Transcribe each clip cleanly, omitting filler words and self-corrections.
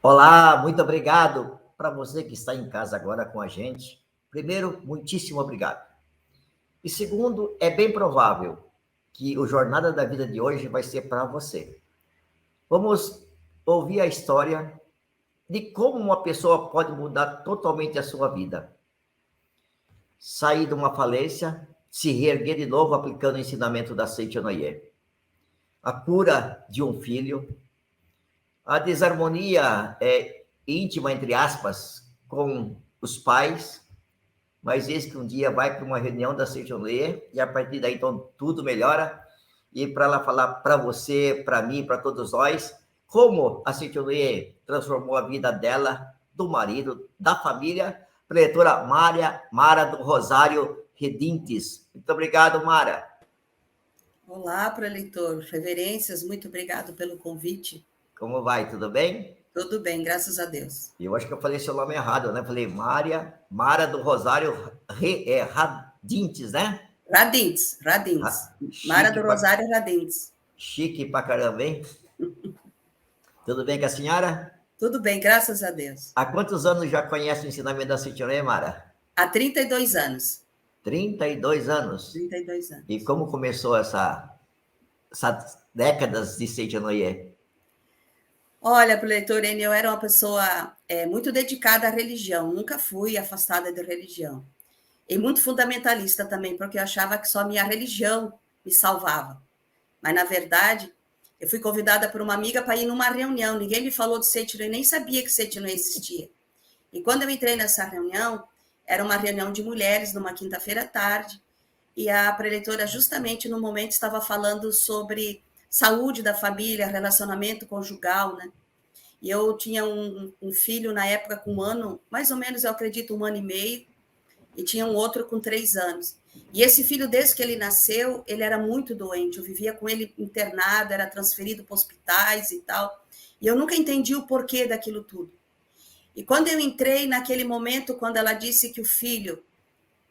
Olá, muito obrigado para você que está em casa agora com a gente. Primeiro, muitíssimo obrigado. E segundo, é bem provável que o Jornada da Vida de hoje vai ser para você. Vamos ouvir a história de como uma pessoa pode mudar totalmente a sua vida. Sair de uma falência, se reerguer de novo aplicando o ensinamento da Seite Noye. A cura de um filho, a desarmonia íntima, entre aspas, com os pais, mas eis que um dia vai para uma reunião da Seitonoye e a partir daí então tudo melhora. E para ela falar para você, para mim, para todos nós, como a Seitonoye transformou a vida dela, do marido, da família, preletora Mara do Rosário Redintes. Muito obrigado, Mara. Olá, preleitor, reverências, muito obrigado pelo convite. Como vai? Tudo bem? Tudo bem, graças a Deus. Eu acho que eu falei seu nome errado, né? Falei Mara do Rosário Radintes, né? Radintes. Mara do Rosário Radintes. Chique pra caramba, hein? Tudo bem com a senhora? Tudo bem, graças a Deus. Há quantos anos já conhece o ensinamento da Seitonoye, Mara? Há 32 anos. 32 anos. 32 anos. E como começou essas décadas de Seitonoye? Olha, preleitor, eu era uma pessoa muito dedicada à religião, nunca fui afastada de religião. E muito fundamentalista também, porque eu achava que só a minha religião me salvava. Mas, na verdade, eu fui convidada por uma amiga para ir numa reunião. Ninguém me falou de Seitonoye, nem sabia que Seitonoye existia. E quando eu entrei nessa reunião, era uma reunião de mulheres, numa quinta-feira à tarde, e a preleitora, justamente no momento, estava falando sobre saúde da família, relacionamento conjugal, né? E eu tinha um filho, na época, com 1 ano, mais ou menos, eu acredito, 1 ano e meio, e tinha um outro com 3 anos. E esse filho, desde que ele nasceu, ele era muito doente. Eu vivia com ele internado, era transferido para hospitais e tal. E eu nunca entendi o porquê daquilo tudo. E quando eu entrei naquele momento, quando ela disse que o filho,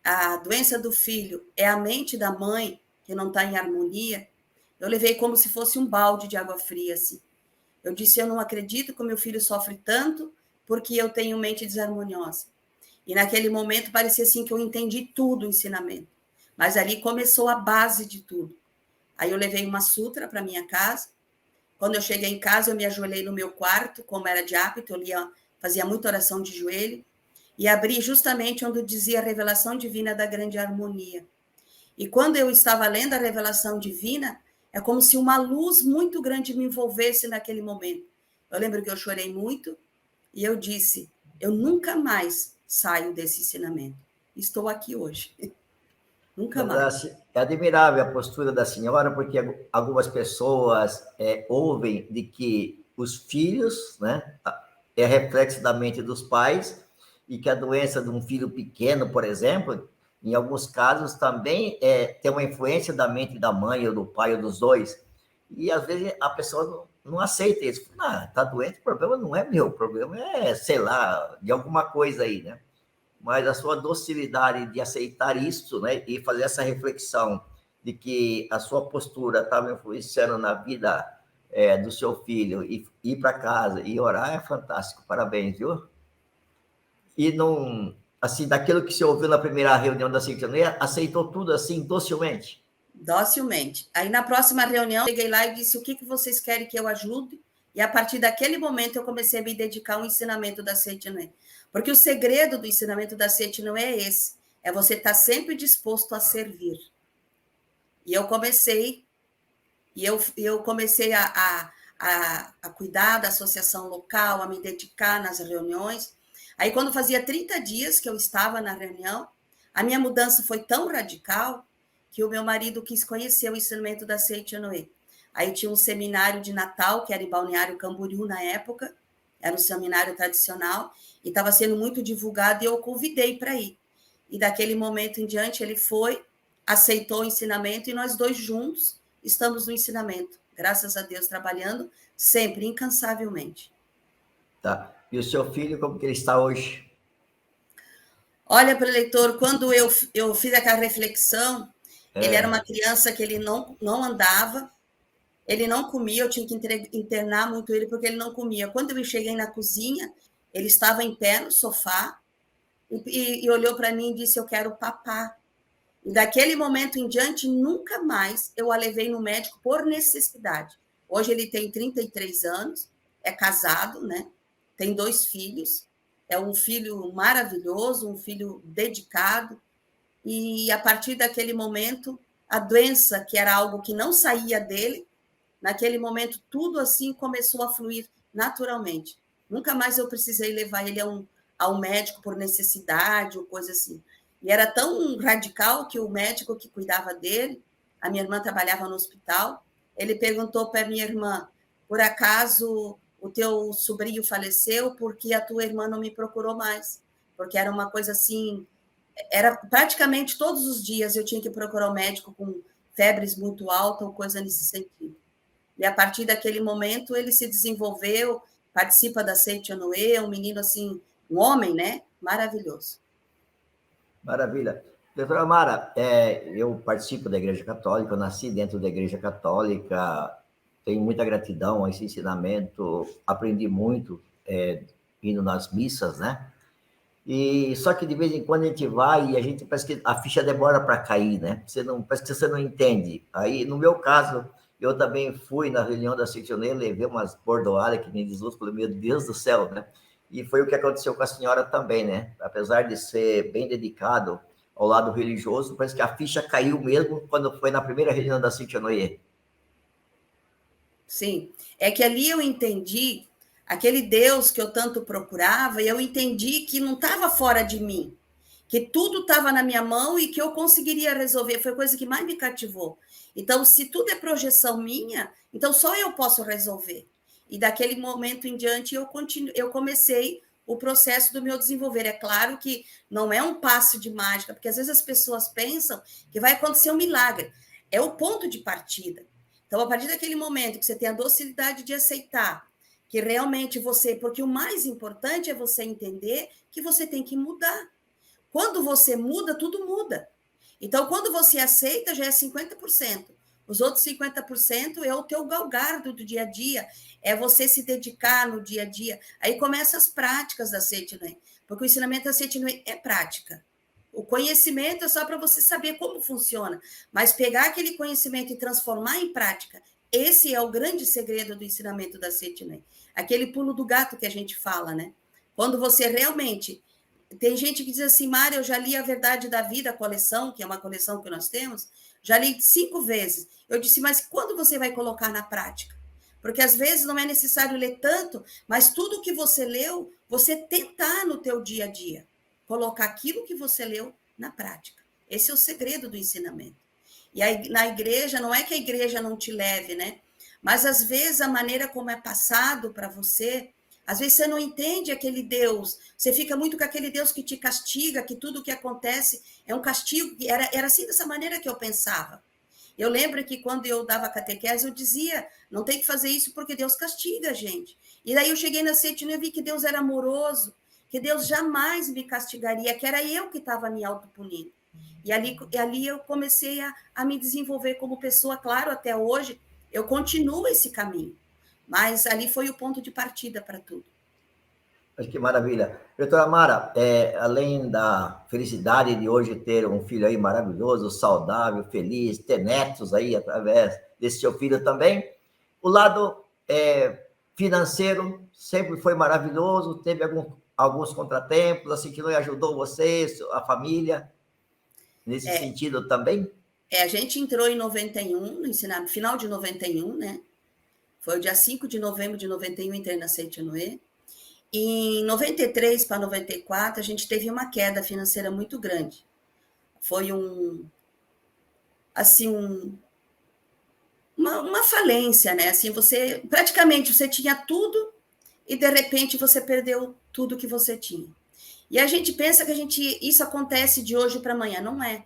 a doença do filho é a mente da mãe, que não está em harmonia, eu levei como se fosse um balde de água fria, assim. Eu disse, eu não acredito que o meu filho sofre tanto porque eu tenho mente desarmoniosa. E naquele momento parecia assim que eu entendi tudo o ensinamento. Mas ali começou a base de tudo. Aí eu levei uma sutra para minha casa. Quando eu cheguei em casa, eu me ajoelhei no meu quarto, como era de hábito, eu fazia muita oração de joelho, e abri justamente onde dizia a revelação divina da grande harmonia. E quando eu estava lendo a revelação divina, é como se uma luz muito grande me envolvesse naquele momento. Eu lembro que eu chorei muito e eu disse, eu nunca mais saio desse ensinamento. Estou aqui hoje. Nunca mais. É admirável a postura da senhora, porque algumas pessoas ouvem de que os filhos, né, é reflexo da mente dos pais, e que a doença de um filho pequeno, por exemplo, em alguns casos também tem uma influência da mente da mãe ou do pai ou dos dois. E às vezes a pessoa não aceita isso. Ah, tá doente, o problema não é meu, o problema é, sei lá, de alguma coisa aí, né? Mas a sua docilidade de aceitar isso, né, e fazer essa reflexão de que a sua postura estava influenciando na vida do seu filho, e ir para casa e orar é fantástico, parabéns, viu? E não, assim, daquilo que você ouviu na primeira reunião da Seitonoye, aceitou tudo assim, docilmente? Docilmente. Aí na próxima reunião, cheguei lá e disse, o que vocês querem que eu ajude? E a partir daquele momento eu comecei a me dedicar ao ensinamento da Seitonoye. Porque o segredo do ensinamento da Seitonoye é esse, é você estar sempre disposto a servir. E eu comecei, a cuidar da associação local, a me dedicar nas reuniões. Aí quando fazia 30 dias que eu estava na reunião, a minha mudança foi tão radical que o meu marido quis conhecer o ensinamento da Seitonoye. Aí tinha um seminário de Natal, que era em Balneário Camboriú na época, era um seminário tradicional, e estava sendo muito divulgado, e eu o convidei para ir. E daquele momento em diante ele foi, aceitou o ensinamento, e nós dois juntos estamos no ensinamento, graças a Deus, trabalhando sempre, incansavelmente. Tá. E o seu filho, como que ele está hoje? Olha, preleitor, quando eu fiz aquela reflexão, ele era uma criança que ele não andava, Ele não comia, eu tinha que internar muito ele, porque ele não comia. Quando eu cheguei na cozinha, ele estava em pé no sofá e olhou para mim e disse, eu quero papá. E daquele momento em diante, nunca mais eu a levei no médico por necessidade. Hoje ele tem 33 anos, é casado, né? Tem 2 filhos, é um filho maravilhoso, um filho dedicado, e a partir daquele momento, a doença, que era algo que não saía dele, naquele momento tudo assim começou a fluir naturalmente. Nunca mais eu precisei levar ele ao médico por necessidade ou coisa assim. E era tão radical que o médico que cuidava dele, a minha irmã trabalhava no hospital, ele perguntou para minha irmã, por acaso o teu sobrinho faleceu porque a tua irmã não me procurou mais? Porque era uma coisa assim, era praticamente todos os dias eu tinha que procurar o médico com febres muito altas ou coisa nesse sentido. E a partir daquele momento ele se desenvolveu, participa da Seite Noé, um menino assim, um homem, né? Maravilhoso. Maravilha. Doutora Mara, eu participo da Igreja Católica, eu nasci dentro da Igreja Católica, tenho muita gratidão a esse ensinamento, aprendi muito indo nas missas, né? E só que de vez em quando a gente vai e a gente parece que a ficha demora para cair, né? Parece que você não entende. Aí, no meu caso, eu também fui na reunião da seccioneira, levei umas bordoadas que nem diz outros, falei, meu Deus do céu, né? E foi o que aconteceu com a senhora também, né? Apesar de ser bem dedicado ao lado religioso, parece que a ficha caiu mesmo quando foi na primeira reunião da seccioneira. Sim, é que ali eu entendi aquele Deus que eu tanto procurava, e eu entendi que não estava fora de mim, que tudo estava na minha mão e que eu conseguiria resolver. Foi a coisa que mais me cativou. Então, se tudo é projeção minha, então só eu posso resolver. E daquele momento em diante eu comecei o processo do meu desenvolver. É claro que não é um passe de mágica, porque às vezes as pessoas pensam que vai acontecer um milagre. É o ponto de partida. Então, a partir daquele momento que você tem a docilidade de aceitar que realmente você... Porque o mais importante é você entender que você tem que mudar. Quando você muda, tudo muda. Então, quando você aceita, já é 50%. Os outros 50% é o teu galgardo do dia a dia, é você se dedicar no dia a dia. Aí começam as práticas da Seitinoe, porque o ensinamento da Seitinoe é prática. O conhecimento é só para você saber como funciona, mas pegar aquele conhecimento e transformar em prática, esse é o grande segredo do ensinamento da Seitinoe. Aquele pulo do gato que a gente fala, né? Quando você realmente... Tem gente que diz assim, Mário, eu já li A Verdade da Vida, a coleção, que é uma coleção que nós temos, já li 5 vezes. Eu disse, mas quando você vai colocar na prática? Porque às vezes não é necessário ler tanto, mas tudo que você leu, você tentar no teu dia a dia, colocar aquilo que você leu na prática. Esse é o segredo do ensinamento. E aí, na igreja, não é que a igreja não te leve, né? Mas às vezes a maneira como é passado para você, às vezes você não entende aquele Deus, você fica muito com aquele Deus que te castiga, que tudo que acontece é um castigo. Era assim dessa maneira que eu pensava. Eu lembro que quando eu dava catequese, eu dizia, não tem que fazer isso porque Deus castiga a gente. E daí eu cheguei na Seitinoe e vi que Deus era amoroso, que Deus jamais me castigaria, que era eu que estava me autopunindo. E ali eu comecei a me desenvolver como pessoa, claro, até hoje, eu continuo esse caminho. Mas ali foi o ponto de partida para tudo. Que maravilha. Doutora Mara, além da felicidade de hoje ter um filho aí maravilhoso, saudável, feliz, ter netos aí através desse seu filho também, o lado financeiro sempre foi maravilhoso, teve alguns contratempos, assim, que não ajudou vocês, a família, nesse sentido também? A gente entrou em 91, no ensinamento, final de 91, né? Foi o dia 5 de novembro de 91, entrei na Seitinoe. Em 93 para 94, a gente teve uma queda financeira muito grande. Foi uma falência, né? Assim, praticamente você tinha tudo e de repente você perdeu tudo que você tinha. E a gente pensa que isso acontece de hoje para amanhã, não é?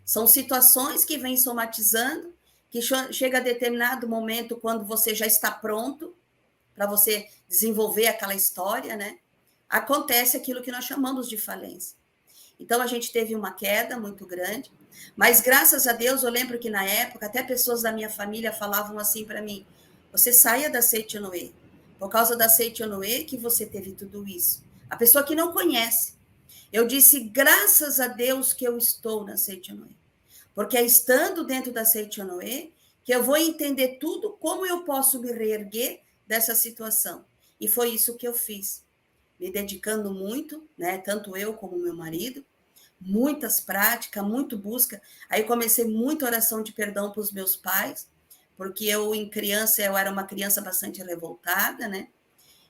São situações que vêm somatizando, que chega a determinado momento quando você já está pronto para você desenvolver aquela história, né? Acontece aquilo que nós chamamos de falência. Então, a gente teve uma queda muito grande, mas graças a Deus, eu lembro que na época, até pessoas da minha família falavam assim para mim, você saia da Seitonoe, por causa da Seitonoe que você teve tudo isso. A pessoa que não conhece. Eu disse, graças a Deus que eu estou na Seitonoe, porque é estando dentro da Seitonoe que eu vou entender tudo, como eu posso me reerguer dessa situação. E foi isso que eu fiz, me dedicando muito, né, tanto eu como meu marido, muitas práticas, muito busca. Aí comecei muita oração de perdão para os meus pais, porque eu era uma criança bastante revoltada, né?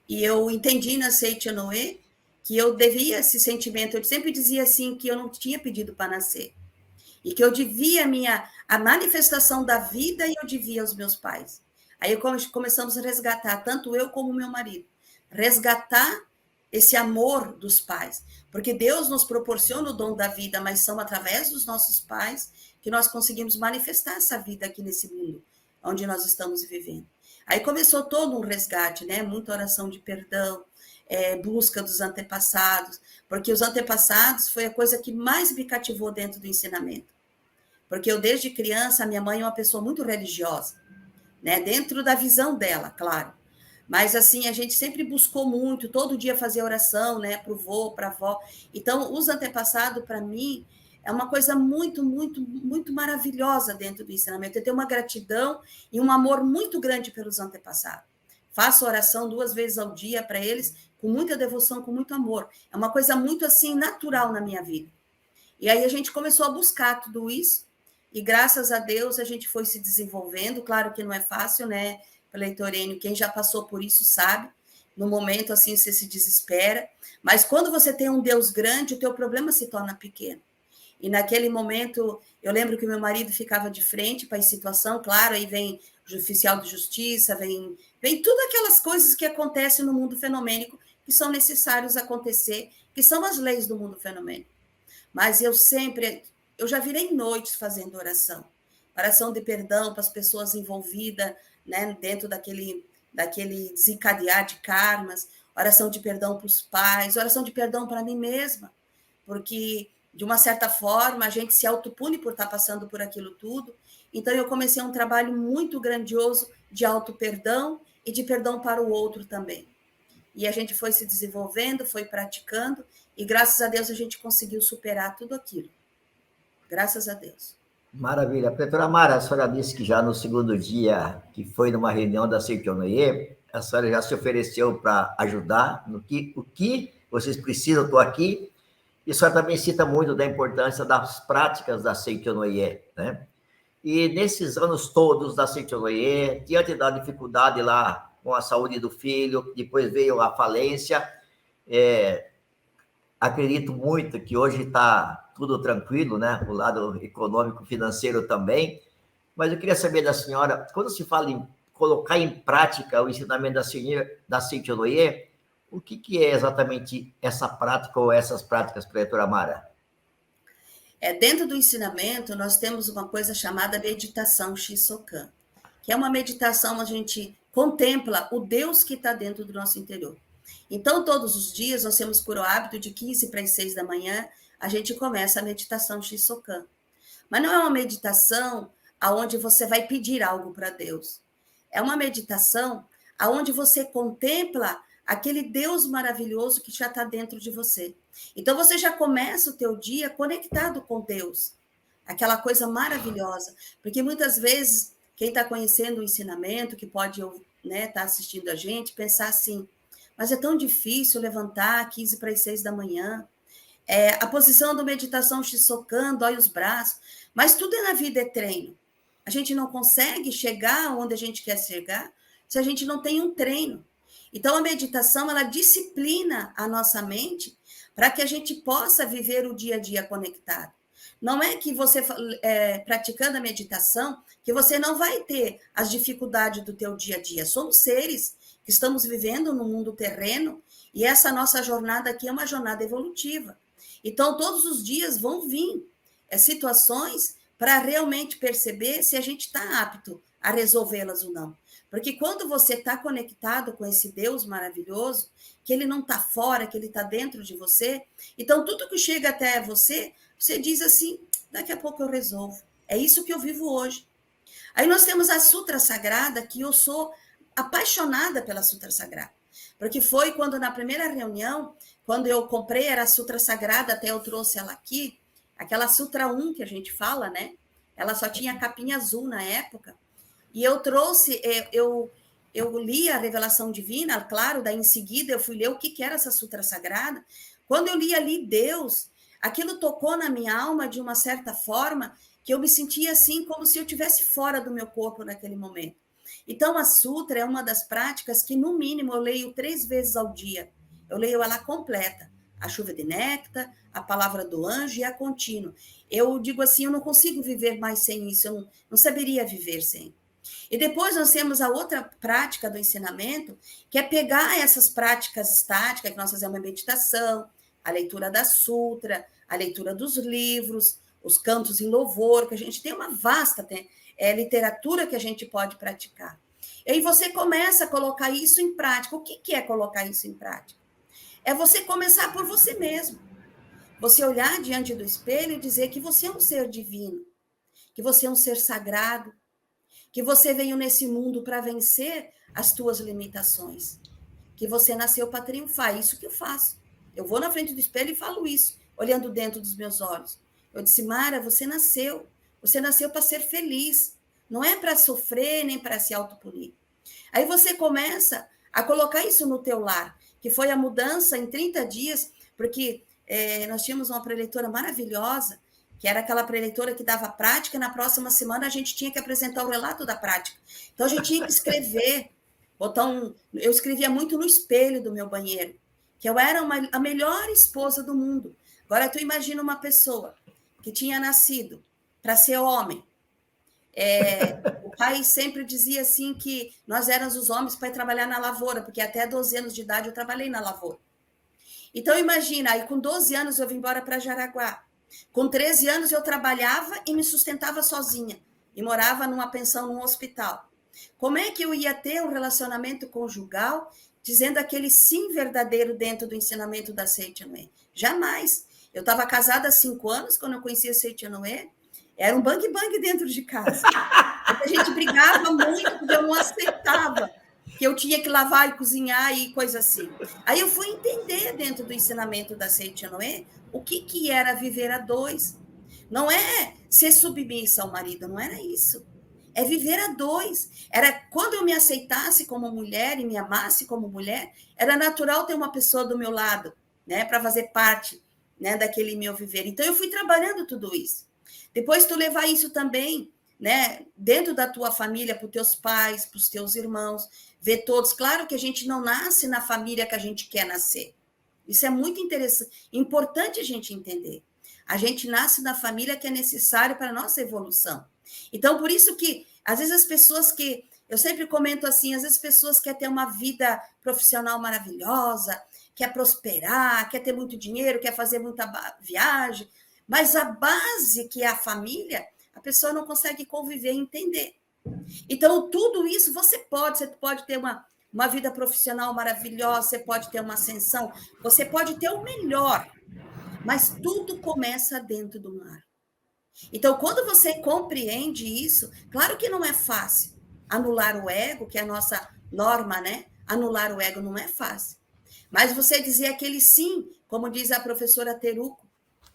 E eu entendi na Seitonoe que eu devia esse sentimento. Eu sempre dizia assim que eu não tinha pedido para nascer e que eu devia a manifestação da vida e eu devia aos meus pais. Aí começamos a resgatar, tanto eu como meu marido, resgatar esse amor dos pais, porque Deus nos proporciona o dom da vida, mas são através dos nossos pais que nós conseguimos manifestar essa vida aqui nesse mundo, onde nós estamos vivendo. Aí começou todo um resgate, né? Muita oração de perdão, busca dos antepassados, porque os antepassados foi a coisa que mais me cativou dentro do ensinamento. Porque eu, desde criança, a minha mãe é uma pessoa muito religiosa, né? Dentro da visão dela, claro. Mas, assim, a gente sempre buscou muito, todo dia fazer oração, né? Para o vô, para a avó. Então, os antepassados, para mim, é uma coisa muito, muito, muito maravilhosa dentro do ensinamento. Eu tenho uma gratidão e um amor muito grande pelos antepassados. Faço oração 2 vezes ao dia para eles, com muita devoção, com muito amor. É uma coisa muito, assim, natural na minha vida. E aí a gente começou a buscar tudo isso, e graças a Deus a gente foi se desenvolvendo. Claro que não é fácil, né, Eleitor Enio? Quem já passou por isso sabe. No momento, assim, você se desespera. Mas quando você tem um Deus grande, o teu problema se torna pequeno. E naquele momento, eu lembro que meu marido ficava de frente para a situação, claro, aí vem o oficial de justiça, vem tudo aquelas coisas que acontecem no mundo fenomênico, que são necessários acontecer, que são as leis do mundo fenomênico. Mas eu já virei noites fazendo oração de perdão para as pessoas envolvidas, né, dentro daquele desencadear de karmas, oração de perdão para os pais, oração de perdão para mim mesma, porque, de uma certa forma, a gente se autopune por estar passando por aquilo tudo. Então, eu comecei um trabalho muito grandioso de auto-perdão e de perdão para o outro também. E a gente foi se desenvolvendo, foi praticando, e graças a Deus a gente conseguiu superar tudo aquilo. Graças a Deus. Maravilha. Doutora Mara, a senhora disse que já no segundo dia, que foi numa reunião da Seitonoe, a senhora já se ofereceu para ajudar o que vocês precisam, estou aqui. E a senhora também cita muito da importância das práticas da Seitonoe, né? E nesses anos todos da Seitonoe, diante da dificuldade lá com a saúde do filho, depois veio a falência, acredito muito que hoje está tudo tranquilo, né? O lado econômico, financeiro também. Mas eu queria saber da senhora, quando se fala em colocar em prática o ensinamento da Seitonoe, o que é exatamente essa prática ou essas práticas, doutora Mara? Dentro do ensinamento, nós temos uma coisa chamada meditação Shisokan, que é uma meditação onde a gente contempla o Deus que está dentro do nosso interior. Então, todos os dias, nós temos por hábito, de 15 para as 6 da manhã, a gente começa a meditação Shisokan. Mas não é uma meditação onde você vai pedir algo para Deus. É uma meditação onde você contempla aquele Deus maravilhoso que já está dentro de você. Então, você já começa o teu dia conectado com Deus. Aquela coisa maravilhosa. Porque muitas vezes, quem está conhecendo o ensinamento, que pode estar assistindo a gente, pensar assim, mas é tão difícil levantar 15 para as 6 da manhã. A posição da meditação Shisokan dói os braços. Mas tudo na vida é treino. A gente não consegue chegar onde a gente quer chegar se a gente não tem um treino. Então, a meditação, ela disciplina a nossa mente para que a gente possa viver o dia a dia conectado. Não é que você, praticando a meditação, que você não vai ter as dificuldades do teu dia a dia. Somos seres que estamos vivendo no mundo terreno e essa nossa jornada aqui é uma jornada evolutiva. Então, todos os dias vão vir situações para realmente perceber se a gente está apto a resolvê-las ou não. Porque quando você está conectado com esse Deus maravilhoso, que ele não está fora, que ele está dentro de você, então tudo que chega até você, você diz assim, daqui a pouco eu resolvo. É isso que eu vivo hoje. Aí nós temos a Sutra Sagrada, que eu sou apaixonada pela Sutra Sagrada. Porque foi quando, na primeira reunião, quando eu comprei, era a Sutra Sagrada, até eu trouxe ela aqui, aquela Sutra 1 que a gente fala, né? Ela só tinha capinha azul na época. E eu trouxe, eu li a Revelação Divina, claro, daí em seguida eu fui ler o que era essa Sutra Sagrada. Quando eu li ali Deus, aquilo tocou na minha alma de uma certa forma que eu me sentia assim, como se eu estivesse fora do meu corpo naquele momento. Então, a Sutra é uma das práticas que, no mínimo, eu leio 3 vezes ao dia. Eu leio ela completa. A chuva de néctar, a palavra do anjo e a contínua. Eu digo assim, eu não consigo viver mais sem isso, eu não saberia viver sem. E depois nós temos a outra prática do ensinamento, que é pegar essas práticas estáticas, que nós fazemos a meditação, a leitura da sutra, a leitura dos livros, os cantos em louvor, que a gente tem uma vasta literatura que a gente pode praticar. E aí você começa a colocar isso em prática. O que é colocar isso em prática? É você começar por você mesmo. Você olhar diante do espelho e dizer que você é um ser divino, que você é um ser sagrado, que você veio nesse mundo para vencer as tuas limitações, que você nasceu para triunfar. É isso que eu faço. Eu vou na frente do espelho e falo isso, olhando dentro dos meus olhos. Eu disse, Mara, você nasceu para ser feliz, não é para sofrer nem para se autopunir. Aí você começa a colocar isso no teu lar, que foi a mudança em 30 dias, porque nós tínhamos uma preleitora maravilhosa, que era aquela preleitora que dava prática, e na próxima semana a gente tinha que apresentar o relato da prática. Então, a gente tinha que escrever, eu escrevia muito no espelho do meu banheiro, que eu era a melhor esposa do mundo. Agora, tu imagina uma pessoa que tinha nascido para ser homem. O pai sempre dizia assim que nós éramos os homens para ir trabalhar na lavoura, porque até 12 anos de idade eu trabalhei na lavoura. Então, imagina, aí com 12 anos eu vim embora para Jaraguá. Com 13 anos eu trabalhava e me sustentava sozinha. E morava numa pensão, num hospital. Como é que eu ia ter um relacionamento conjugal dizendo aquele sim verdadeiro dentro do ensinamento da Seitianoe? Jamais. Eu estava casada há 5 anos, quando eu conhecia a Seitianoe. Era um bang-bang dentro de casa. A gente brigava muito, porque eu não aceitava que eu tinha que lavar e cozinhar e coisa assim. Aí eu fui entender dentro do ensinamento da Seitianoe o que era viver a dois. Não é ser submissa ao marido, não era isso. É viver a dois. Era quando eu me aceitasse como mulher e me amasse como mulher, era natural ter uma pessoa do meu lado, né, para fazer parte, né, daquele meu viver. Então eu fui trabalhando tudo isso. Depois tu levar isso também, né, dentro da tua família, para os teus pais, para os teus irmãos, ver todos. Claro que a gente não nasce na família que a gente quer nascer. Isso é muito interessante, importante a gente entender. A gente nasce na família que é necessário para a nossa evolução. Então, por isso que, às vezes, as pessoas que... Eu sempre comento assim, às vezes as pessoas querem ter uma vida profissional maravilhosa, quer prosperar, quer ter muito dinheiro, quer fazer muita viagem, mas a base, que é a família, a pessoa não consegue conviver e entender. Então, tudo isso você pode ter uma vida profissional maravilhosa, você pode ter uma ascensão, você pode ter o melhor, mas tudo começa dentro do lar. Então, quando você compreende isso, claro que não é fácil anular o ego, que é a nossa norma, né? Anular o ego não é fácil. Mas você dizer aquele sim, como diz a professora Teruco,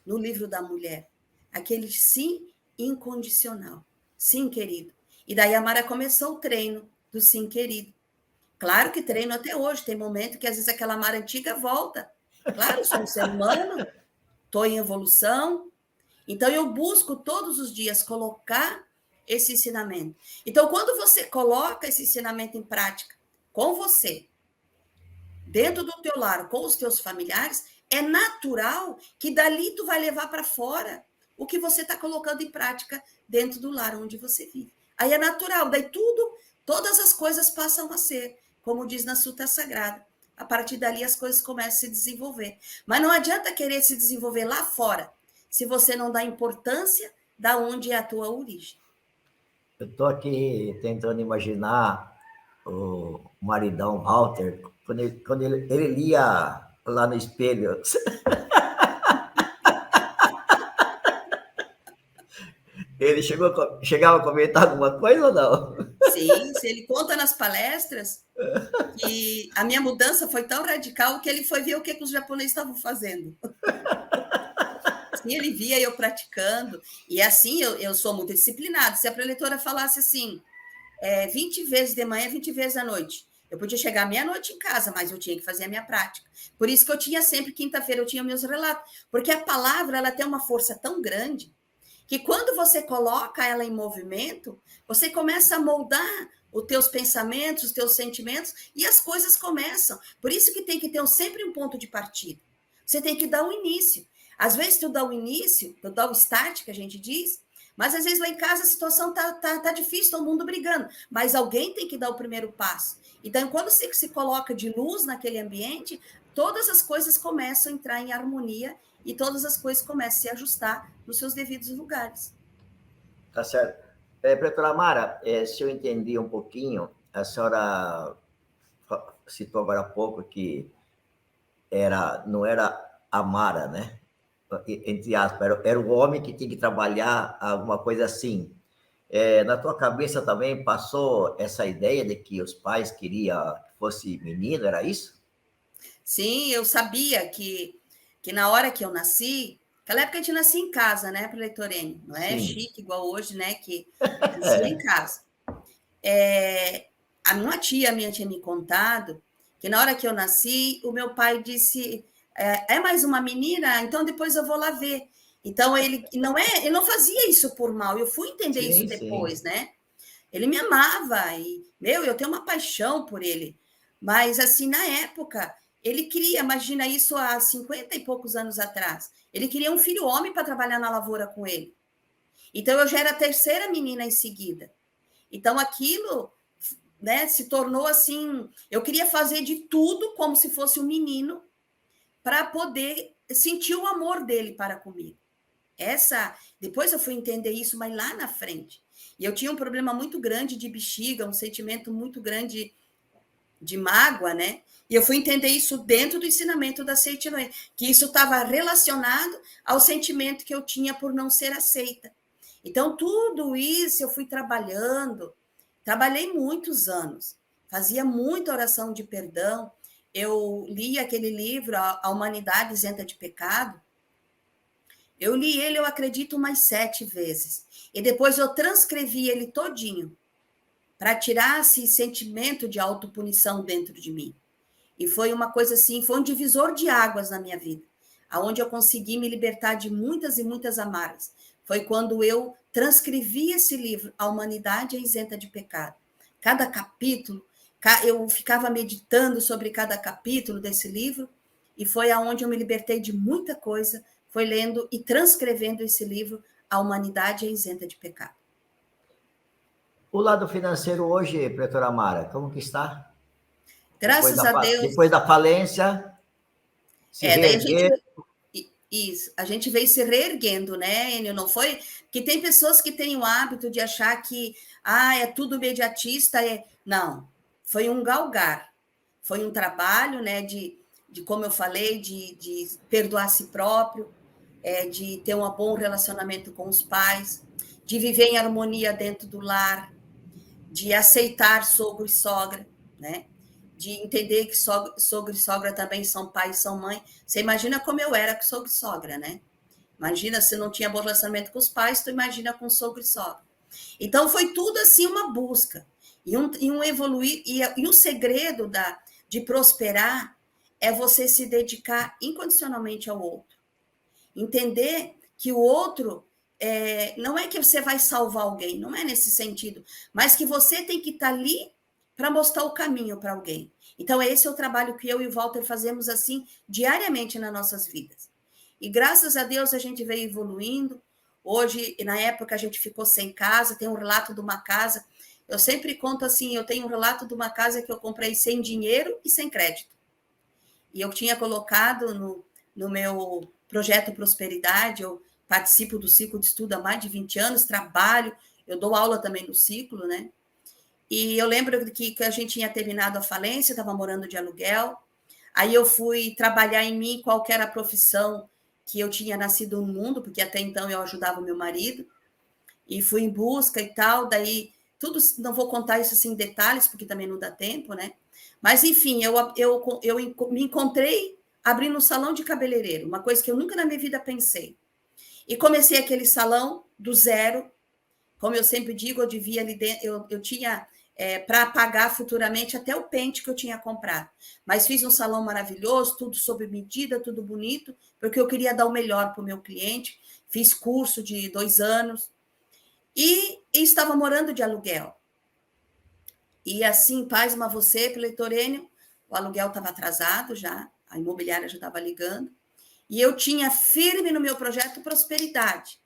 no livro da mulher, aquele sim incondicional. Sim, querido. E daí a Mara começou o treino do sim, querido. Claro que treino até hoje. Tem momento que às vezes aquela Mara antiga volta. Claro, eu sou um ser humano, estou em evolução. Então eu busco todos os dias colocar esse ensinamento. Então, quando você coloca esse ensinamento em prática com você, dentro do teu lar, com os teus familiares, é natural que dali tu vai levar para fora o que você está colocando em prática dentro do lar onde você vive. Aí é natural, daí todas as coisas passam a ser, como diz na Sutra Sagrada. A partir dali as coisas começam a se desenvolver. Mas não adianta querer se desenvolver lá fora, se você não dá importância da onde é a tua origem. Eu estou aqui tentando imaginar o maridão Walter, quando ele lia lá no espelho. Ele chegava a comentar alguma coisa ou não? Sim, se ele conta nas palestras que a minha mudança foi tão radical que ele foi ver o que os japoneses estavam fazendo. Sim, ele via eu praticando, e assim eu sou muito disciplinada. Se a preletora falasse assim, 20 vezes de manhã, 20 vezes à noite, eu podia chegar meia-noite em casa, mas eu tinha que fazer a minha prática. Por isso que eu tinha sempre, quinta-feira, eu tinha meus relatos, porque a palavra ela tem uma força tão grande que quando você coloca ela em movimento, você começa a moldar os teus pensamentos, os teus sentimentos, e as coisas começam. Por isso que tem que ter sempre um ponto de partida. Você tem que dar o início. Às vezes tu dá o início, tu dá o start, que a gente diz, mas às vezes lá em casa a situação tá difícil, todo mundo brigando, mas alguém tem que dar o primeiro passo. Então, quando você se coloca de luz naquele ambiente, todas as coisas começam a entrar em harmonia e todas as coisas começam a se ajustar nos seus devidos lugares. Tá certo. Prefeitura Mara, se eu entendi um pouquinho, a senhora citou agora há pouco que não era a Mara, né? Entre aspas, era o homem que tinha que trabalhar alguma coisa assim. Na tua cabeça também passou essa ideia de que os pais queriam que fosse menino, era isso? Sim, eu sabia que na hora que eu nasci, naquela época a gente nascia em casa, né, Leitorene? Não é Sim. chique igual hoje, né, que nascia em casa. A minha tia minha tinha me contado que na hora que eu nasci, o meu pai disse: é mais uma menina, então depois eu vou lá ver. Então ele não fazia isso por mal. Eu fui entender isso Sim, sim. depois, né? Ele me amava e eu tenho uma paixão por ele. Mas assim, na época, ele queria, imagina isso há 50 e poucos anos atrás. Ele queria um filho homem para trabalhar na lavoura com ele. Então eu já era a terceira menina em seguida. Então aquilo, né, se tornou assim, eu queria fazer de tudo como se fosse um menino para poder sentir o amor dele para comigo. Depois eu fui entender isso, mas lá na frente. E eu tinha um problema muito grande de bexiga, um sentimento muito grande de mágoa, né? E eu fui entender isso dentro do ensinamento da Seitinoe, que isso estava relacionado ao sentimento que eu tinha por não ser aceita. Então, tudo isso eu fui trabalhando, trabalhei muitos anos, fazia muita oração de perdão, eu li aquele livro, A Humanidade Isenta de Pecado, eu li ele, eu acredito, umas 7 vezes, e depois eu transcrevi ele todinho, para tirar esse sentimento de autopunição dentro de mim. E foi uma coisa assim, foi um divisor de águas na minha vida, aonde eu consegui me libertar de muitas e muitas amarras. Foi quando eu transcrevi esse livro, A Humanidade é Isenta de Pecado. Cada capítulo, eu ficava meditando sobre cada capítulo desse livro, e foi aonde eu me libertei de muita coisa, foi lendo e transcrevendo esse livro, A Humanidade é Isenta de Pecado. O lado financeiro hoje, prefeitura Mara, como que está? Graças a Deus. Depois da falência, se Daí a gente reerguer. isso, a gente veio se reerguendo, né, Enio? Não foi que tem pessoas que têm o hábito de achar que é tudo imediatista, não, foi um galgar, foi um trabalho, né, de como eu falei, de perdoar a si próprio, de ter um bom relacionamento com os pais, de viver em harmonia dentro do lar, de aceitar sogro e sogra, né? De entender que sogro e sogra também são pai e são mãe. Você imagina como eu era com sogro e sogra, né? Imagina se não tinha bom relacionamento com os pais, tu imagina com sogro e sogra. Então foi tudo assim uma busca e um evoluir e o segredo de prosperar é você se dedicar incondicionalmente ao outro, entender que o outro não é que você vai salvar alguém, não é nesse sentido, mas que você tem que estar ali para mostrar o caminho para alguém. Então, esse é o trabalho que eu e o Walter fazemos assim diariamente nas nossas vidas. E graças a Deus a gente veio evoluindo. Hoje, na época, a gente ficou sem casa, tem um relato de uma casa. Eu sempre conto assim, eu tenho um relato de uma casa que eu comprei sem dinheiro e sem crédito. E eu tinha colocado no meu projeto Prosperidade, eu participo do ciclo de estudo há mais de 20 anos, trabalho, Eu dou aula também no ciclo, né? E eu lembro que a gente tinha terminado a falência, estava morando de aluguel. Aí eu fui trabalhar em mim, qual que era a profissão que eu tinha nascido no mundo, porque até então eu ajudava o meu marido. E fui em busca e tal, daí tudo, não vou contar isso assim em detalhes, porque também não dá tempo, né? Mas, enfim, eu me encontrei abrindo um salão de cabeleireiro, uma coisa que eu nunca na minha vida pensei. E comecei aquele salão do zero, como eu sempre digo, eu devia ali dentro, eu tinha para pagar futuramente até o pente que eu tinha comprado. Mas fiz um salão maravilhoso, tudo sob medida, tudo bonito, porque eu queria dar o melhor para o meu cliente. Fiz curso de 2 anos e estava morando de aluguel. E assim, pasma você, Pleitônio, o aluguel estava atrasado já, a imobiliária já estava ligando, e eu tinha firme no meu projeto prosperidade,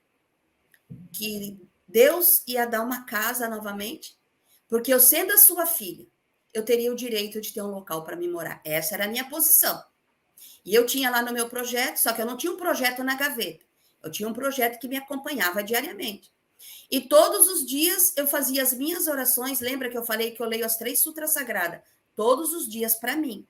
que Deus ia dar uma casa novamente, porque eu sendo a sua filha, eu teria o direito de ter um local para me morar. Essa era a minha posição. E eu tinha lá no meu projeto, só que eu não tinha um projeto na gaveta, eu tinha um projeto que me acompanhava diariamente. E todos os dias eu fazia as minhas orações. Lembra que eu falei que eu leio as 3 sutras sagradas? Todos os dias para mim.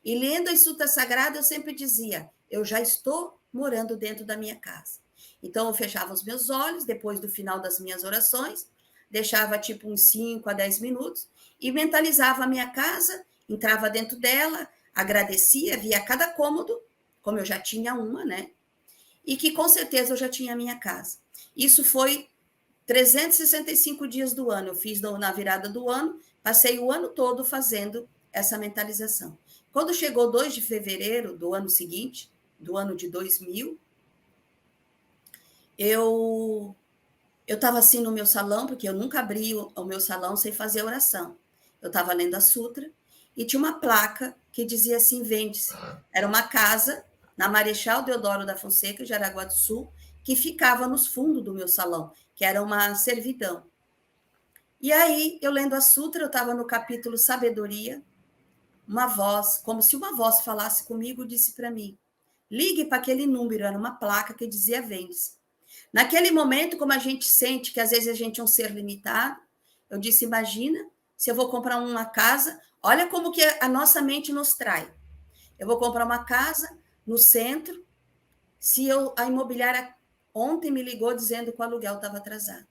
E lendo as sutras sagradas, eu sempre dizia, eu já estou morando dentro da minha casa. Então, eu fechava os meus olhos, depois do final das minhas orações, deixava tipo uns 5 a 10 minutos, e mentalizava a minha casa, entrava dentro dela, agradecia, via cada cômodo, como eu já tinha uma, né? E que com certeza eu já tinha a minha casa. Isso foi 365 dias do ano, eu fiz na virada do ano, passei o ano todo fazendo essa mentalização. Quando chegou 2 de fevereiro do ano seguinte, do ano de 2000, eu estava assim no meu salão, porque eu nunca abri o meu salão sem fazer oração. Eu estava lendo a sutra e tinha uma placa que dizia assim, vende-se. Era uma casa na Marechal Deodoro da Fonseca, Jaraguá do Sul, que ficava nos fundos do meu salão, que era uma servidão. E aí, eu lendo a sutra, eu estava no capítulo Sabedoria, uma voz, como se uma voz falasse comigo, disse para mim, ligue para aquele número, era uma placa que dizia vende-se. Naquele momento, como a gente sente que às vezes a gente é um ser limitado, eu disse, imagina, se eu vou comprar uma casa, olha como que a nossa mente nos trai. Eu vou comprar uma casa no centro, se a imobiliária ontem me ligou dizendo que o aluguel estava atrasado.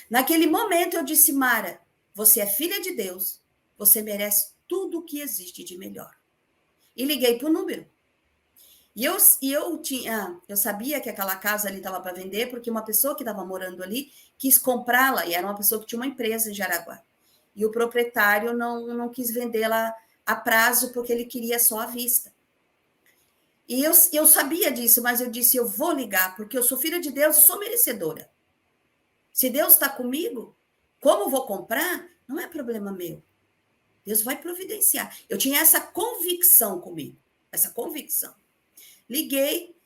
Naquele momento eu disse, Mara, você é filha de Deus, você merece tudo o que existe de melhor. E liguei para o número. E eu sabia que aquela casa ali estava para vender, porque uma pessoa que estava morando ali quis comprá-la, e era uma pessoa que tinha uma empresa em Jaraguá. E o proprietário não quis vendê-la a prazo, porque ele queria só à vista. E eu sabia disso, mas eu disse, eu vou ligar, porque eu sou filha de Deus e sou merecedora. Se Deus está comigo, como vou comprar, não é problema meu. Deus vai providenciar. Eu tinha essa convicção comigo, essa convicção. Liguei,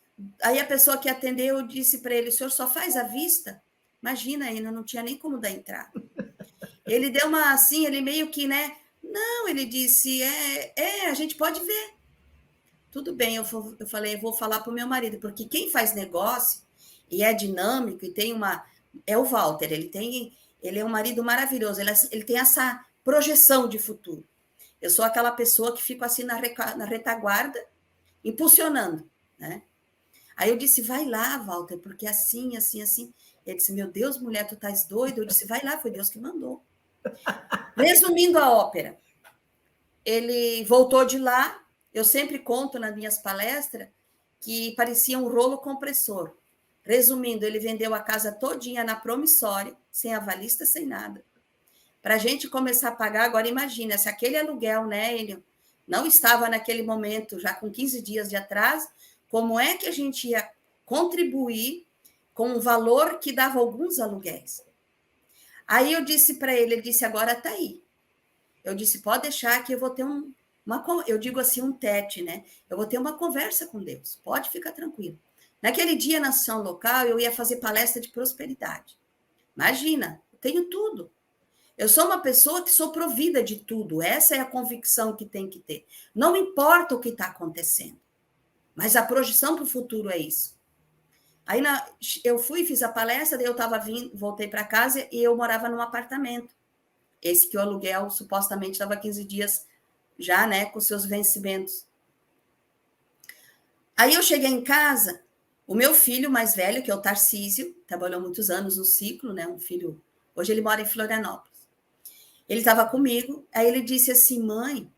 aí a pessoa que atendeu, eu disse para ele, o senhor só faz à vista? Imagina, ainda não tinha nem como dar entrada. Ele deu uma assim, ele meio que, né? Não, ele disse, a gente pode ver. Tudo bem, eu falei, eu vou falar para o meu marido, porque quem faz negócio e é dinâmico e tem uma... É o Walter, ele é um marido maravilhoso, ele tem essa projeção de futuro. Eu sou aquela pessoa que fico assim na retaguarda, impulsionando, né? Aí eu disse, vai lá, Walter, porque assim, assim, assim. Ele disse, meu Deus, mulher, tu estás doido? Eu disse, vai lá, foi Deus que mandou. Resumindo a ópera, ele voltou de lá, eu sempre conto nas minhas palestras que parecia um rolo compressor. Resumindo, ele vendeu a casa todinha na promissória, sem avalista, sem nada. Para a gente começar a pagar, agora imagina, se aquele aluguel, né, ele não estava naquele momento, já com 15 dias de atraso, como é que a gente ia contribuir com um valor que dava alguns aluguéis? Aí eu disse para ele disse, agora está aí. Eu disse, pode deixar que eu vou ter eu digo assim, um tete, né? Eu vou ter uma conversa com Deus, pode ficar tranquilo. Naquele dia, na ação local, eu ia fazer palestra de prosperidade. Imagina, eu tenho tudo. Eu sou uma pessoa que sou provida de tudo. Essa é a convicção que tem que ter. Não importa o que está acontecendo, mas a projeção para o futuro é isso. Aí eu fui, fiz a palestra, daí eu voltei para casa e eu morava num apartamento. Esse que o aluguel supostamente estava 15 dias já, né, com seus vencimentos. Aí eu cheguei em casa, o meu filho mais velho, que é o Tarcísio, trabalhou muitos anos no Ciclo, né, um filho, hoje ele mora em Florianópolis. Ele estava comigo, aí ele disse assim, mãe,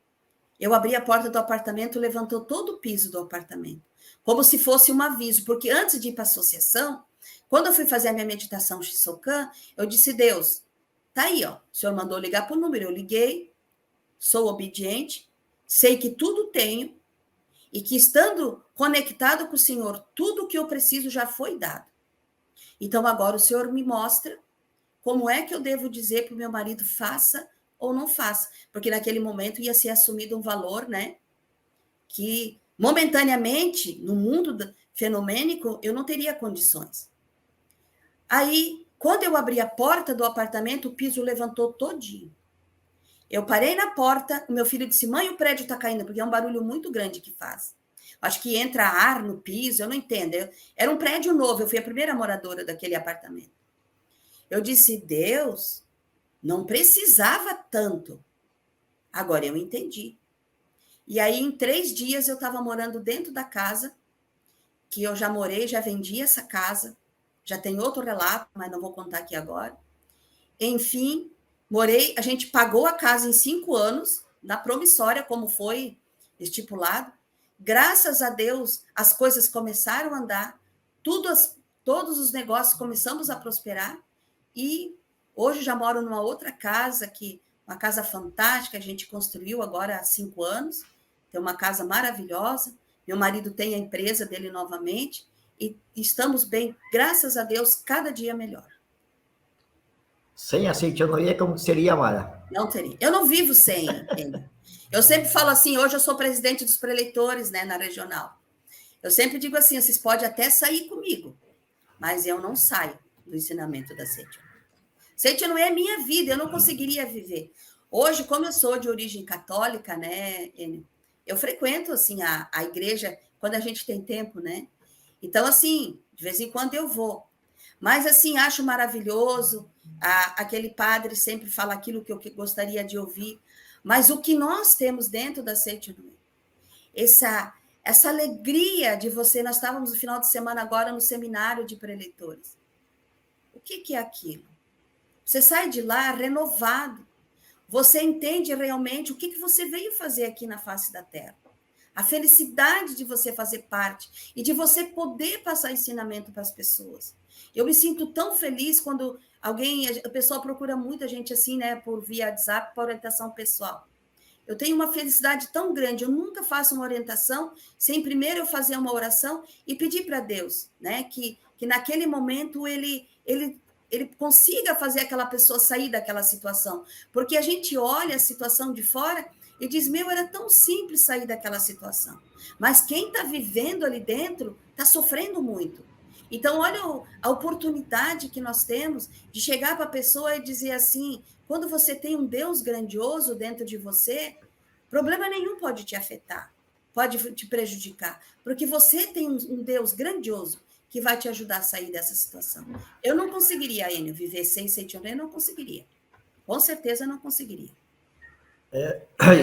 eu abri a porta do apartamento, levantou todo o piso do apartamento, como se fosse um aviso, porque antes de ir para a associação, quando eu fui fazer a minha meditação Shisokan, eu disse, Deus, tá aí, ó, o senhor mandou ligar para o número, eu liguei, sou obediente, sei que tudo tenho, e que estando conectado com o Senhor, tudo o que eu preciso já foi dado. Então agora o Senhor me mostra como é que eu devo dizer para o meu marido faça ou não faça, porque naquele momento ia ser assumido um valor, né, que momentaneamente, no mundo fenomênico, eu não teria condições. Aí, quando eu abri a porta do apartamento, o piso levantou todinho. Eu parei na porta, o meu filho disse, mãe, o prédio está caindo, porque é um barulho muito grande que faz. Acho que entra ar no piso, eu não entendo. Era um prédio novo, eu fui a primeira moradora daquele apartamento. Eu disse, Deus, não precisava tanto. Agora eu entendi. E aí, em 3 dias, eu estava morando dentro da casa, que eu já morei, já vendi essa casa, já tem outro relato, mas não vou contar aqui agora. Enfim, morei, a gente pagou a casa em 5 anos, na promissória, como foi estipulado. Graças a Deus, as coisas começaram a andar, todos os negócios começamos a prosperar, e hoje já moro numa outra casa, uma casa fantástica, a gente construiu agora há 5 anos, tem uma casa maravilhosa, meu marido tem a empresa dele novamente, e estamos bem, graças a Deus, cada dia melhor. Sem a Cintia Noia, como seria, Mara? Não teria. Eu não vivo sem ele. Eu sempre falo assim, hoje eu sou presidente dos preleitores, né, na regional. Eu sempre digo assim, vocês podem até sair comigo, mas eu não saio do ensinamento da Seiton. Seiton não é minha vida, eu não conseguiria viver. Hoje, como eu sou de origem católica, né, eu frequento, assim, a igreja quando a gente tem tempo, né? Então, assim, de vez em quando eu vou. Mas, assim, acho maravilhoso, aquele padre sempre fala aquilo que eu gostaria de ouvir, mas o que nós temos dentro da Seiton, essa alegria de você, nós estávamos no final de semana agora no seminário de preleitores. O que é aquilo? Você sai de lá renovado, você entende realmente o que você veio fazer aqui na face da Terra. A felicidade de você fazer parte e de você poder passar ensinamento para as pessoas. Eu me sinto tão feliz quando a pessoa procura muita gente assim, né, por via WhatsApp, para orientação pessoal. Eu tenho uma felicidade tão grande, eu nunca faço uma orientação sem primeiro eu fazer uma oração e pedir para Deus, né, que naquele momento ele consiga fazer aquela pessoa sair daquela situação. Porque a gente olha a situação de fora e diz, era tão simples sair daquela situação. Mas quem está vivendo ali dentro está sofrendo muito. Então, olha a oportunidade que nós temos de chegar para a pessoa e dizer assim, quando você tem um Deus grandioso dentro de você, problema nenhum pode te afetar, pode te prejudicar, porque você tem um Deus grandioso que vai te ajudar a sair dessa situação. Eu não conseguiria, Enio, viver sem Seiton, eu não conseguiria. Com certeza não conseguiria.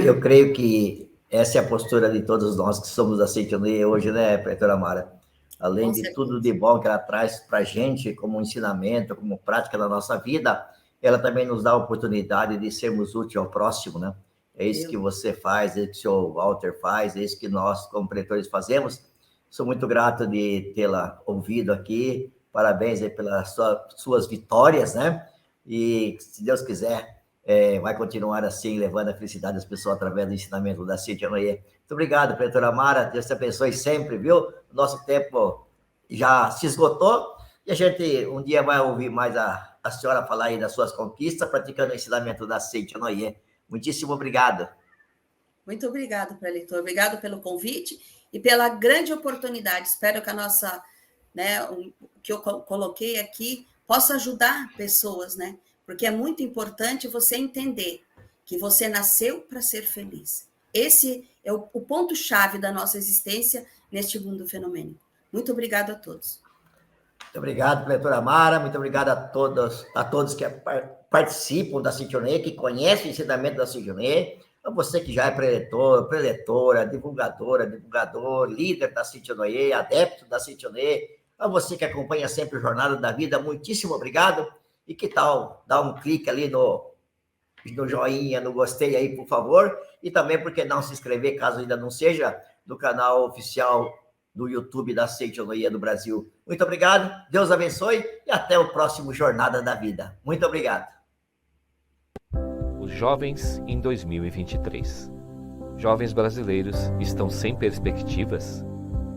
Eu creio que essa é a postura de todos nós que somos da Seiton hoje, né, Preletora Mara? Além de tudo de bom que ela traz para a gente, como ensinamento, como prática da nossa vida, ela também nos dá a oportunidade de sermos úteis ao próximo, né? É isso que você faz, é isso que o senhor Walter faz, é isso que nós, como preletores, fazemos. Sou muito grato de tê-la ouvido aqui. Parabéns aí pelas suas vitórias, né? E, se Deus quiser, vai continuar assim, levando a felicidade das pessoas através do ensinamento da Cintia Noia. Muito obrigado, preletora Mara. Deus te abençoe sempre, viu? Nosso tempo já se esgotou e a gente um dia vai ouvir mais a senhora falar aí das suas conquistas, praticando o ensinamento da Cintia Noia. Muitíssimo obrigado. Muito obrigado, preletor. Obrigado pelo convite e pela grande oportunidade. Espero que a nossa, né, o que eu coloquei aqui possa ajudar pessoas, né? Porque é muito importante você entender que você nasceu para ser feliz. Esse é o ponto-chave da nossa existência neste mundo fenomênico. Muito obrigado a todos. Muito obrigado, preletora Mara, muito obrigado a todos que participam da Citionê, que conhecem o ensinamento da Citionê, a você que já é preletor, preletora, divulgador, líder da Citionê, adepto da Citionê, a você que acompanha sempre o Jornada da Vida, muitíssimo obrigado, e que tal dar um clique ali no joinha, no gostei aí, por favor, e também, por que não se inscrever, caso ainda não seja, no canal oficial do YouTube da Citionê do Brasil. Muito obrigado, Deus abençoe, e até o próximo Jornada da Vida. Muito obrigado. Os jovens em 2023. Jovens brasileiros estão sem perspectivas?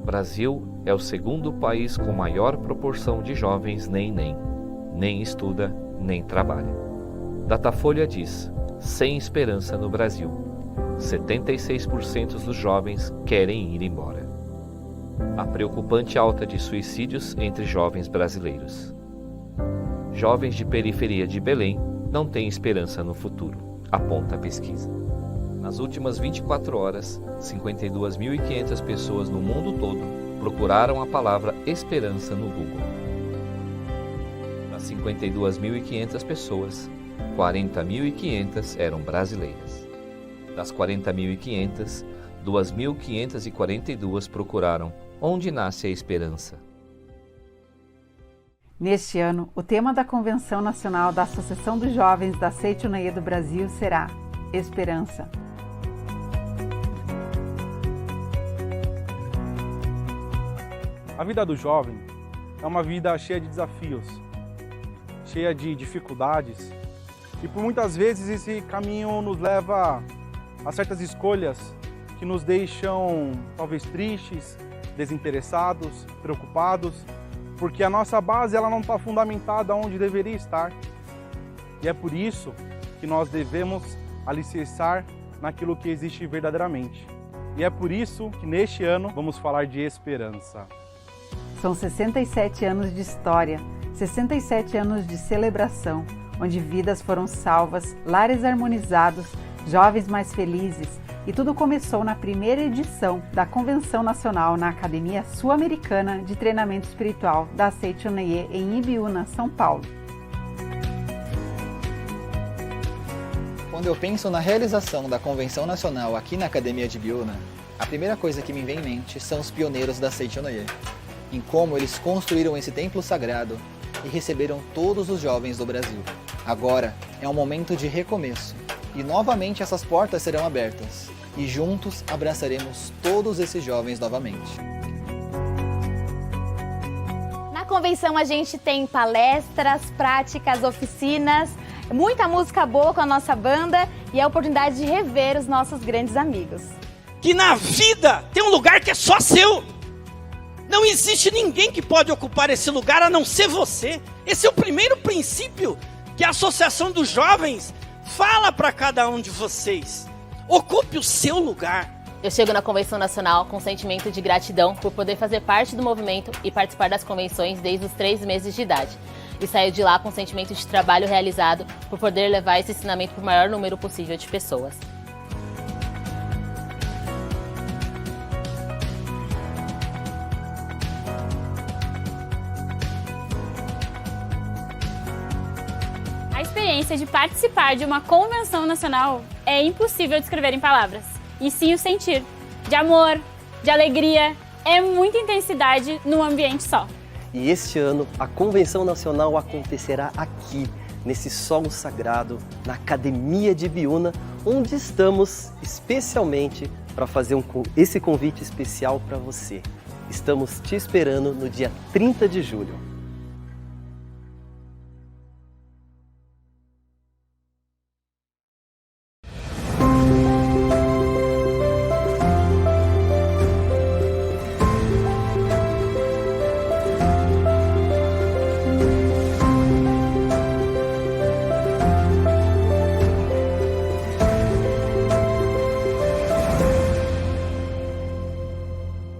Brasil é o segundo país com maior proporção de jovens nem estuda, nem trabalha. Datafolha diz, sem esperança no Brasil. 76% dos jovens querem ir embora. A preocupante alta de suicídios entre jovens brasileiros. Jovens de periferia de Belém não têm esperança no futuro, aponta a pesquisa. Nas últimas 24 horas, 52.500 pessoas no mundo todo procuraram a palavra esperança no Google. Das 52.500 pessoas, 40.500 eram brasileiras. Das 40.500, 2.542 procuraram onde nasce a esperança. Neste ano, o tema da Convenção Nacional da Associação dos Jovens da Citionê do Brasil será Esperança. A vida do jovem é uma vida cheia de desafios, cheia de dificuldades, e por muitas vezes esse caminho nos leva a certas escolhas que nos deixam talvez tristes, desinteressados, preocupados, porque a nossa base ela não está fundamentada onde deveria estar. E é por isso que nós devemos alicerçar naquilo que existe verdadeiramente. E é por isso que neste ano vamos falar de esperança. São 67 anos de história, 67 anos de celebração, onde vidas foram salvas, lares harmonizados, jovens mais felizes, e tudo começou na primeira edição da Convenção Nacional na Academia Sul-Americana de Treinamento Espiritual da Citionê em Ibiúna, São Paulo. Quando eu penso na realização da Convenção Nacional aqui na Academia de Ibiúna, a primeira coisa que me vem em mente são os pioneiros da Citionê, em como eles construíram esse templo sagrado e receberam todos os jovens do Brasil. Agora é um momento de recomeço e novamente essas portas serão abertas e juntos abraçaremos todos esses jovens novamente. Na convenção a gente tem palestras, práticas, oficinas, muita música boa com a nossa banda e a oportunidade de rever os nossos grandes amigos. Que na vida tem um lugar que é só seu. Não existe ninguém que pode ocupar esse lugar a não ser você. Esse é o primeiro princípio que a Associação dos Jovens fala para cada um de vocês. Ocupe o seu lugar. Eu chego na Convenção Nacional com um sentimento de gratidão por poder fazer parte do movimento e participar das convenções desde os 3 meses de idade. E saio de lá com um sentimento de trabalho realizado por poder levar esse ensinamento para o maior número possível de pessoas. A experiência de participar de uma convenção nacional é impossível descrever em palavras. E sim o sentir de amor, de alegria, é muita intensidade num ambiente só. E este ano a Convenção Nacional acontecerá aqui, nesse solo sagrado, na Academia de Ibiúna, onde estamos especialmente para fazer esse convite especial para você. Estamos te esperando no dia 30 de julho.